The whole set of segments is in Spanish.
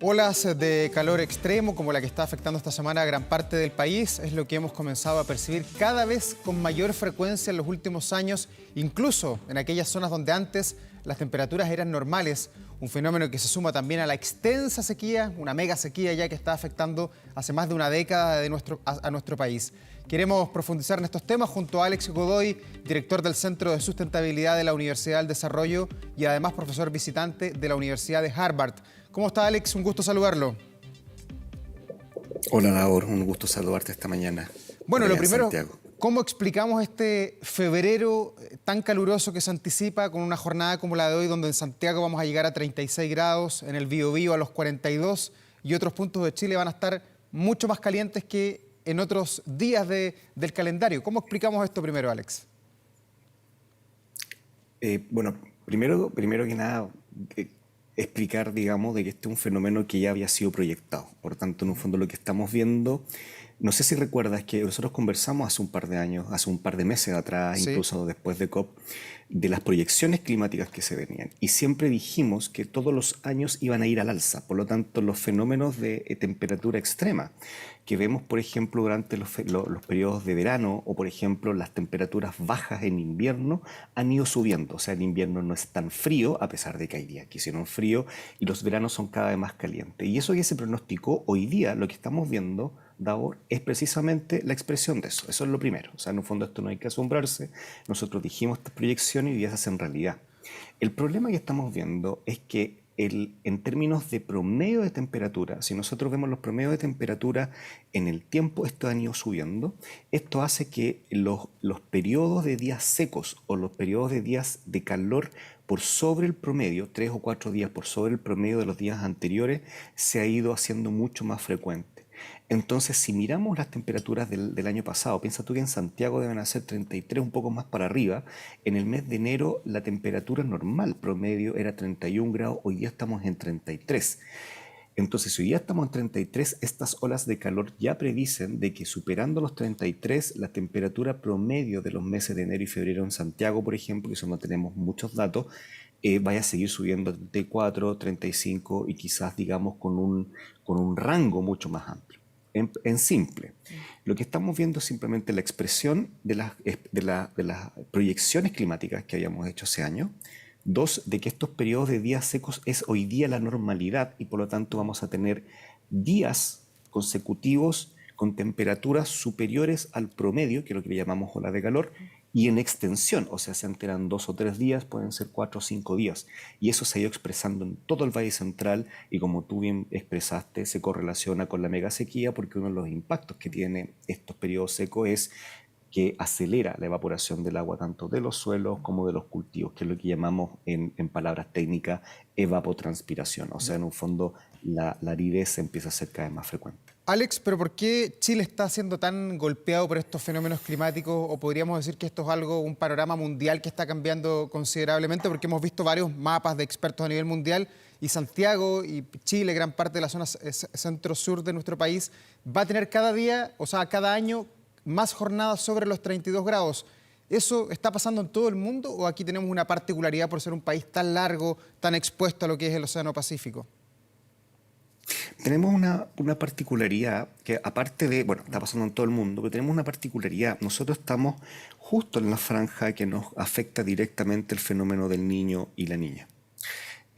Olas de calor extremo, como la que está afectando esta semana a gran parte del país, es lo que hemos comenzado a percibir cada vez con mayor frecuencia en los últimos años, incluso en aquellas zonas donde antes las temperaturas eran normales. Un fenómeno que se suma también a la extensa sequía, una mega sequía ya que está afectando hace más de una década a nuestro país. Queremos profundizar en estos temas junto a Alex Godoy, director del Centro de Sustentabilidad de la Universidad del Desarrollo y además profesor visitante de la Universidad de Harvard. ¿Cómo está, Alex? Un gusto saludarlo. Hola, Laura, un gusto saludarte esta mañana por Bueno, lo allá en primero, Santiago. ¿cómo explicamos este febrero tan caluroso que se anticipa con una jornada como la de hoy, donde en Santiago vamos a llegar a 36 grados, en el Biobío a los 42 y otros puntos de Chile van a estar mucho más calientes que en otros días del calendario? ¿Cómo explicamos esto primero, Alex? Bueno, primero que nada, eh, explicar, digamos, de que este es un fenómeno que ya había sido proyectado. Por tanto, en un fondo lo que estamos viendo, no sé si recuerdas que nosotros conversamos hace un par de años, hace un par de meses atrás, Sí. incluso después de COP, de las proyecciones climáticas que se venían. Y siempre dijimos que todos los años iban a ir al alza. Por lo tanto, los fenómenos de temperatura extrema que vemos, por ejemplo, durante los periodos de verano o, por ejemplo, las temperaturas bajas en invierno han ido subiendo. O sea, el invierno no es tan frío, a pesar de que hay días que hicieron frío, y los veranos son cada vez más calientes. Y eso que se pronosticó hoy día, lo que estamos viendo, Davor, es precisamente la expresión de eso. Eso es lo primero. O sea, en un fondo esto no hay que asombrarse. Nosotros dijimos estas proyecciones y ya se hacen realidad. El problema que estamos viendo es que en términos de promedio de temperatura, si nosotros vemos los promedios de temperatura en el tiempo, esto han ido subiendo. Esto hace que los periodos de días secos o los periodos de días de calor por sobre el promedio, 3 o 4 días por sobre el promedio de los días anteriores, se ha ido haciendo mucho más frecuente. Entonces, si miramos las temperaturas del año pasado, piensa tú que en Santiago deben ser 33, un poco más para arriba. En el mes de enero la temperatura normal promedio era 31 grados, hoy día estamos en 33. Entonces, si hoy día estamos en 33, estas olas de calor ya predicen de que superando los 33, la temperatura promedio de los meses de enero y febrero en Santiago, por ejemplo, que eso no tenemos muchos datos, vaya a seguir subiendo a 34, 35 y quizás, digamos, con un rango mucho más amplio. En simple, lo que estamos viendo es simplemente la expresión de las proyecciones climáticas que habíamos hecho hace años. Dos, de que estos periodos de días secos es hoy día la normalidad y por lo tanto vamos a tener días consecutivos con temperaturas superiores al promedio, que es lo que le llamamos ola de calor, y en extensión, o sea, se enteran 2 o 3 días, pueden ser 4 o 5 días. Y eso se ha ido expresando en todo el Valle Central y como tú bien expresaste, se correlaciona con la mega sequía porque uno de los impactos que tiene estos periodos secos es que acelera la evaporación del agua tanto de los suelos como de los cultivos, que es lo que llamamos en palabras técnicas evapotranspiración. O sea, en un fondo la aridez empieza a ser cada vez más frecuente. Alex, pero ¿por qué Chile está siendo tan golpeado por estos fenómenos climáticos? O podríamos decir que esto es un panorama mundial que está cambiando considerablemente, porque hemos visto varios mapas de expertos a nivel mundial y Santiago y Chile, gran parte de la zona centro-sur de nuestro país, va a tener cada día, o sea, cada año, más jornadas sobre los 32 grados. ¿Eso está pasando en todo el mundo o aquí tenemos una particularidad por ser un país tan largo, tan expuesto a lo que es el Océano Pacífico? Tenemos una particularidad que aparte de, bueno, está pasando en todo el mundo, pero tenemos una particularidad. Nosotros estamos justo en la franja que nos afecta directamente el fenómeno del niño y la niña.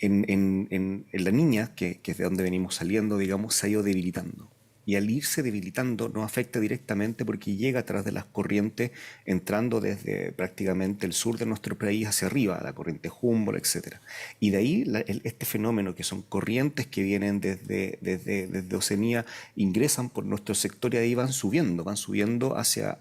En la niña, que es de donde venimos saliendo, digamos, se ha ido debilitando. Y al irse debilitando nos afecta directamente porque llega a través de las corrientes entrando desde prácticamente el sur de nuestro país hacia arriba, la corriente Humboldt, etcétera. Y de ahí este fenómeno que son corrientes que vienen desde Oceanía, ingresan por nuestro sector y ahí van subiendo hacia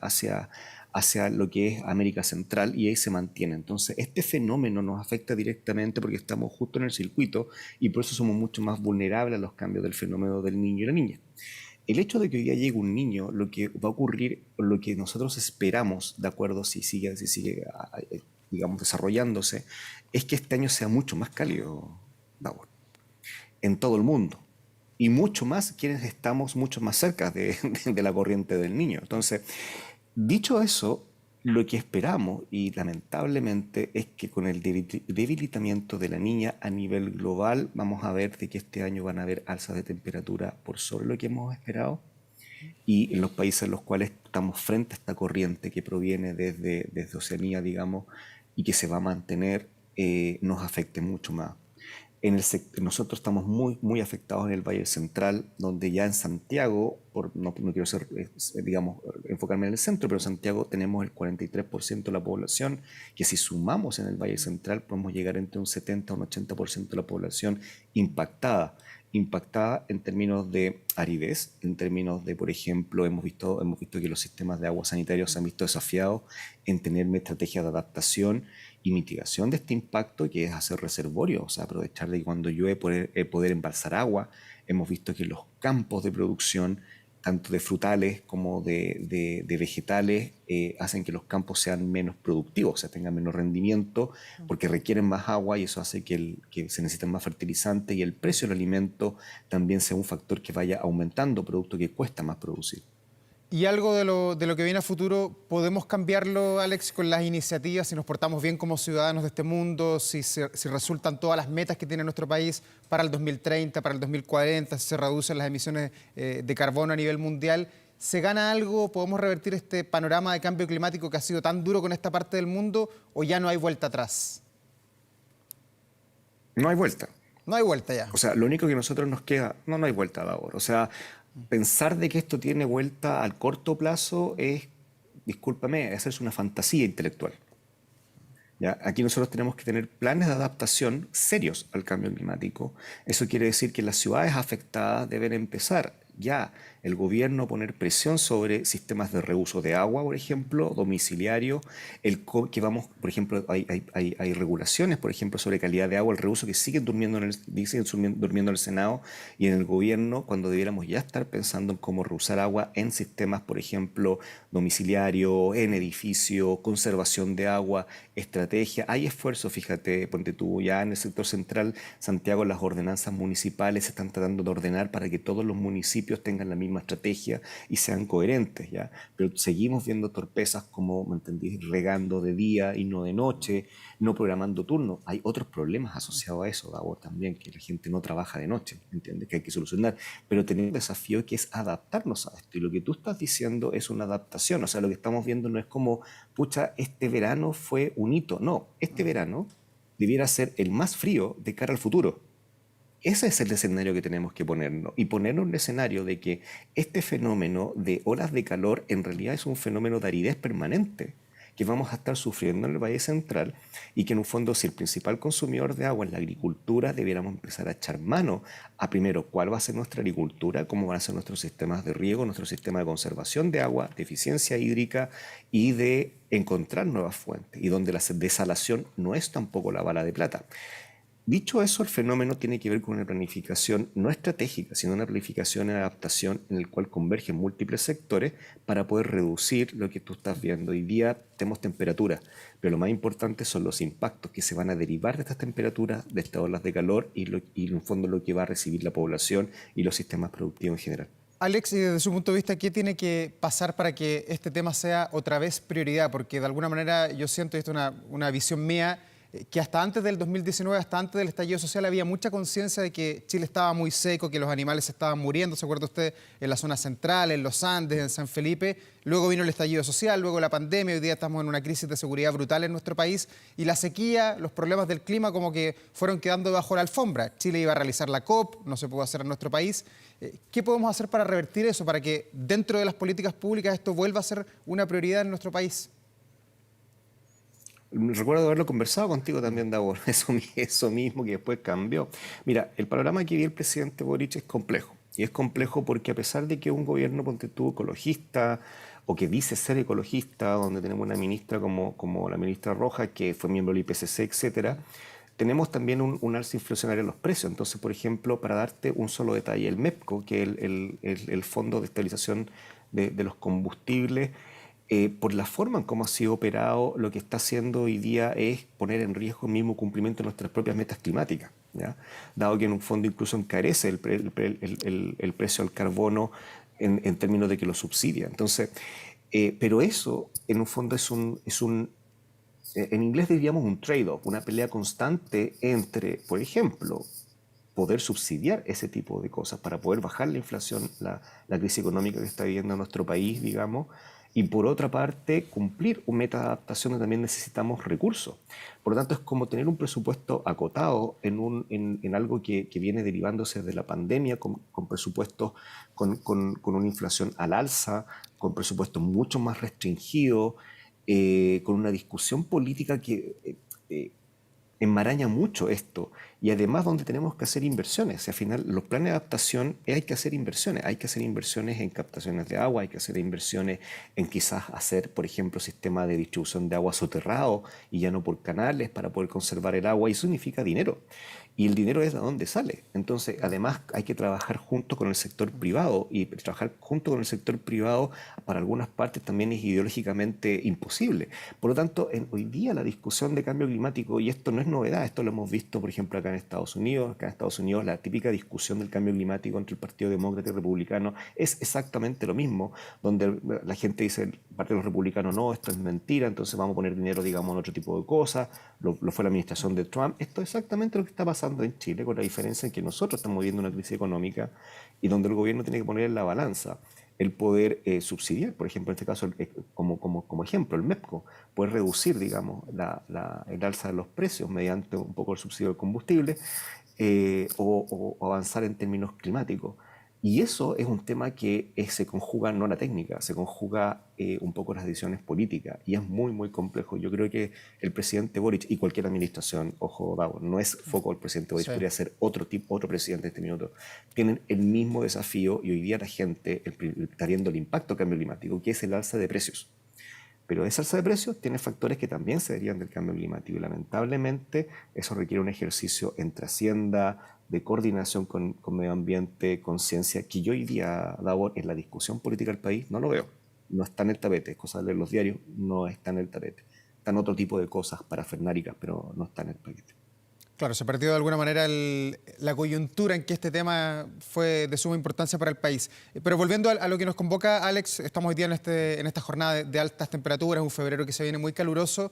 lo que es América Central y ahí se mantiene. Entonces, este fenómeno nos afecta directamente porque estamos justo en el circuito y por eso somos mucho más vulnerables a los cambios del fenómeno del niño y la niña. El hecho de que hoy día llegue un niño, lo que va a ocurrir, lo que nosotros esperamos, de acuerdo, si sigue digamos, desarrollándose, es que este año sea mucho más cálido, Davor, en todo el mundo. Y mucho más quienes estamos mucho más cerca de la corriente del niño. Entonces, dicho eso, Lo que esperamos, y lamentablemente, es que con el debilitamiento de la niña a nivel global, vamos a ver de que este año van a haber alzas de temperatura por sobre lo que hemos esperado. Y en los países en los cuales estamos frente a esta corriente que proviene desde Oceanía, digamos, y que se va a mantener, nos afecte mucho más. Nosotros estamos muy afectados en el Valle Central, donde ya en Santiago, no quiero ser, digamos, enfocarme en el centro, pero en Santiago tenemos el 43% de la población, que si sumamos en el Valle Central podemos llegar entre un 70 a un 80% de la población impactada en términos de aridez, en términos de, por ejemplo, hemos visto que los sistemas de agua sanitarios se han visto desafiados en tener estrategias de adaptación y mitigación de este impacto, que es hacer reservorios, o sea, aprovechar de que cuando llueve poder embalsar agua. Hemos visto que los campos de producción, tanto de frutales como de vegetales, hacen que los campos sean menos productivos, o sea, tengan menos rendimiento, porque requieren más agua y eso hace que se necesiten más fertilizantes y el precio del alimento también sea un factor que vaya aumentando, producto que cuesta más producir. Y algo de lo que viene a futuro, ¿podemos cambiarlo, Alex, con las iniciativas, si nos portamos bien como ciudadanos de este mundo, si resultan todas las metas que tiene nuestro país para el 2030, para el 2040, si se reducen las emisiones de carbono a nivel mundial? ¿Se gana algo? ¿Podemos revertir este panorama de cambio climático que ha sido tan duro con esta parte del mundo o ya no hay vuelta atrás? No hay vuelta. No hay vuelta ya. O sea, lo único que a nosotros nos queda, no hay vuelta a ahora. O sea, pensar de que esto tiene vuelta al corto plazo es, discúlpame, es una fantasía intelectual. ¿Ya? Aquí nosotros tenemos que tener planes de adaptación serios al cambio climático. Eso quiere decir que las ciudades afectadas deben empezar ya el gobierno a poner presión sobre sistemas de reuso de agua, por ejemplo, domiciliario, que vamos, por ejemplo, hay regulaciones, por ejemplo, sobre calidad de agua, el reuso que siguen durmiendo en el Senado y en el gobierno, cuando debiéramos ya estar pensando en cómo reusar agua en sistemas, por ejemplo, domiciliario, en edificio, conservación de agua, estrategia. Hay esfuerzos, fíjate, ponte tú, ya en el sector central, Santiago, las ordenanzas municipales se están tratando de ordenar para que todos los municipios tengan la misma estrategia y sean coherentes, ¿ya? Pero seguimos viendo torpezas como, ¿me entendí?, regando de día y no de noche, no programando turnos. Hay otros problemas asociados a eso, Davor, también, que la gente no trabaja de noche, ¿entiendes? Que hay que solucionar. Pero tenemos un desafío que es adaptarnos a esto. Y lo que tú estás diciendo es una adaptación. O sea, lo que estamos viendo no es como, pucha, este verano fue un hito. No, este verano debiera ser el más frío de cara al futuro. Ese es el escenario que tenemos que ponernos y ponernos en el escenario de que este fenómeno de olas de calor en realidad es un fenómeno de aridez permanente que vamos a estar sufriendo en el Valle Central y que en un fondo si el principal consumidor de agua es la agricultura, debiéramos empezar a echar mano a primero cuál va a ser nuestra agricultura, cómo van a ser nuestros sistemas de riego, nuestro sistema de conservación de agua, de eficiencia hídrica y de encontrar nuevas fuentes y donde la desalación no es tampoco la bala de plata. Dicho eso, el fenómeno tiene que ver con una planificación no estratégica, sino una planificación en adaptación en el cual convergen múltiples sectores para poder reducir lo que tú estás viendo. Hoy día tenemos temperaturas, pero lo más importante son los impactos que se van a derivar de estas temperaturas, de estas olas de calor y en el fondo lo que va a recibir la población y los sistemas productivos en general. Alex, y desde su punto de vista, ¿qué tiene que pasar para que este tema sea otra vez prioridad? Porque de alguna manera yo siento, y esto es una visión mía, que hasta antes del 2019, hasta antes del estallido social, había mucha conciencia de que Chile estaba muy seco, que los animales se estaban muriendo, ¿se acuerda usted? En la zona central, en los Andes, en San Felipe. Luego vino el estallido social, luego la pandemia, hoy día estamos en una crisis de seguridad brutal en nuestro país y la sequía, los problemas del clima como que fueron quedando bajo la alfombra. Chile iba a realizar la COP, no se pudo hacer en nuestro país. ¿Qué podemos hacer para revertir eso, para que dentro de las políticas públicas esto vuelva a ser una prioridad en nuestro país? Recuerdo haberlo conversado contigo también, Davor, eso mismo que después cambió. Mira, el panorama que vive el presidente Boric es complejo. Y es complejo porque a pesar de que un gobierno, ponte tú, ecologista, o que dice ser ecologista, donde tenemos una ministra como la ministra Roja, que fue miembro del IPCC, etcétera, tenemos también un alza inflacionaria en los precios. Entonces, por ejemplo, para darte un solo detalle, el MEPCO, que es el Fondo de Estabilización de los Combustibles, por la forma en cómo ha sido operado, lo que está haciendo hoy día es poner en riesgo el mismo cumplimiento de nuestras propias metas climáticas, ¿ya? Dado que en un fondo incluso encarece el precio del carbono en términos de que lo subsidia. Entonces, Pero eso, en un fondo, en inglés diríamos un trade-off, una pelea constante entre, por ejemplo, poder subsidiar ese tipo de cosas para poder bajar la inflación, la crisis económica que está viviendo nuestro país, digamos, y por otra parte cumplir un meta de adaptación donde también necesitamos recursos. Por lo tanto, es como tener un presupuesto acotado en algo que viene derivándose de la pandemia, con presupuestos con una inflación al alza, con presupuestos mucho más restringidos, con una discusión política que enmaraña mucho esto y además donde tenemos que hacer inversiones. Al final, los planes de adaptación hay que hacer inversiones en captaciones de agua, hay que hacer inversiones en quizás hacer, por ejemplo, sistema de distribución de agua soterrado y ya no por canales para poder conservar el agua y eso significa dinero. Y el dinero es de dónde sale. Entonces, además, hay que trabajar junto con el sector privado y trabajar junto con el sector privado para algunas partes también es ideológicamente imposible. Por lo tanto, hoy día la discusión de cambio climático, y esto no es novedad, esto lo hemos visto, por ejemplo, acá en Estados Unidos. Acá en Estados Unidos la típica discusión del cambio climático entre el Partido Demócrata y Republicano es exactamente lo mismo, donde la gente dice, el Partido Republicano no, esto es mentira, entonces vamos a poner dinero, digamos, en otro tipo de cosas. Lo fue la administración de Trump. Esto es exactamente lo que está pasando en Chile, con la diferencia en que nosotros estamos viviendo una crisis económica y donde el gobierno tiene que poner en la balanza el poder subsidiar, por ejemplo, en este caso, como ejemplo, el MEPCO, poder reducir, digamos, el alza de los precios mediante un poco el subsidio del combustible o avanzar en términos climáticos. Y eso es un tema que se conjuga no la técnica, se conjuga un poco las decisiones políticas y es muy, muy complejo. Yo creo que el presidente Boric y cualquier administración, ojo, Davos, no es foco del presidente Boric, Sí. podría ser otro presidente en este minuto, tienen el mismo desafío y hoy día la gente está viendo el impacto del cambio climático, que es el alza de precios. Pero esa alza de precios tiene factores que también se derivan del cambio climático y lamentablemente eso requiere un ejercicio entre Hacienda, de coordinación con medio ambiente, conciencia, que yo hoy día, Davor, en la discusión política del país no lo veo. No está en el tapete, es cosa de leer los diarios, no está en el tapete. Están otro tipo de cosas parafernáricas, pero no está en el paquete. Claro, se perdió de alguna manera la coyuntura en que este tema fue de suma importancia para el país. Pero volviendo a lo que nos convoca, Alex, estamos hoy día en esta jornada de altas temperaturas, un febrero que se viene muy caluroso.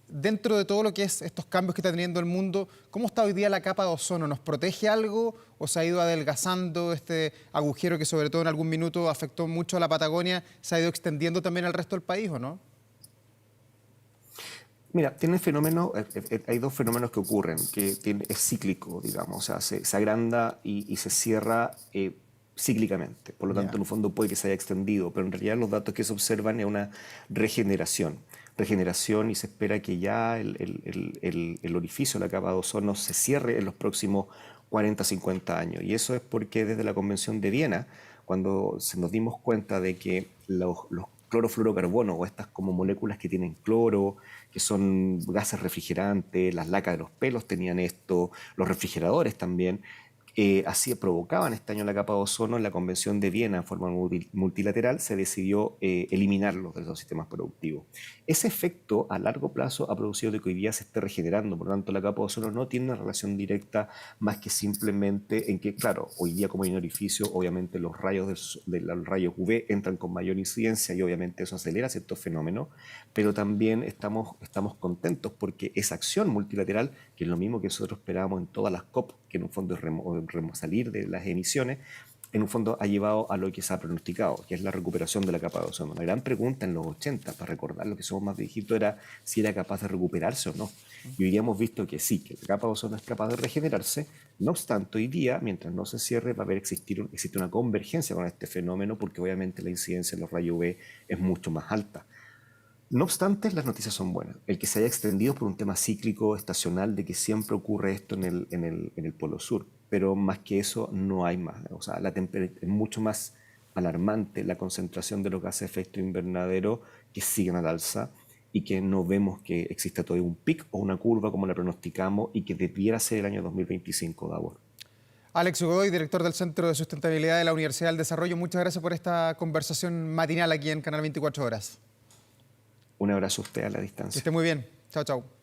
Dentro de todo lo que es estos cambios que está teniendo el mundo, ¿cómo está hoy día la capa de ozono? ¿Nos protege algo o se ha ido adelgazando este agujero que sobre todo en algún minuto afectó mucho a la Patagonia? ¿Se ha ido extendiendo también al resto del país o no? Mira, hay dos fenómenos que ocurren, es cíclico, digamos, o sea, se agranda y se cierra cíclicamente. Por lo tanto, Ya. en un fondo puede que se haya extendido, pero en realidad los datos que se observan es una regeneración. Regeneración y se espera que ya el orificio de la capa de ozono se cierre en los próximos 40, 50 años. Y eso es porque desde la Convención de Viena, cuando nos dimos cuenta de que los clorofluorocarbonos o estas como moléculas que tienen cloro, que son gases refrigerantes, las lacas de los pelos tenían esto, los refrigeradores también, así provocaban este año la capa de ozono. En la Convención de Viena, en forma multilateral, se decidió eliminarlos de los sistemas productivos. Ese efecto a largo plazo ha producido de que hoy día se esté regenerando, por lo tanto la capa de ozono no tiene una relación directa más que simplemente en que, claro, hoy día como hay un orificio, obviamente los los rayos UV entran con mayor incidencia y obviamente eso acelera ciertos fenómenos, pero también estamos contentos porque esa acción multilateral, que es lo mismo que nosotros esperábamos en todas las COP, que en un fondo es salir de las emisiones, en un fondo ha llevado a lo que se ha pronosticado, que es la recuperación de la capa de ozono. La gran pregunta en los 80, para recordar lo que somos más viejitos, era si era capaz de recuperarse o no. Y hoy día hemos visto que sí, que la capa de ozono es capaz de regenerarse. No obstante, hoy día, mientras no se cierre, va a existe una convergencia con este fenómeno, porque obviamente la incidencia en los rayos UV es mucho más alta. No obstante, las noticias son buenas. El que se haya extendido por un tema cíclico, estacional, de que siempre ocurre esto en el Polo Sur. Pero más que eso, no hay más. O sea, es mucho más alarmante la concentración de los gases de efecto invernadero que siguen al alza y que no vemos que exista todavía un pic o una curva como la pronosticamos y que debiera ser el año 2025, Davor. Alex Godoy, director del Centro de Sustentabilidad de la Universidad del Desarrollo, muchas gracias por esta conversación matinal aquí en Canal 24 Horas. Un abrazo a usted a la Que distancia. esté muy bien. Chao, chao.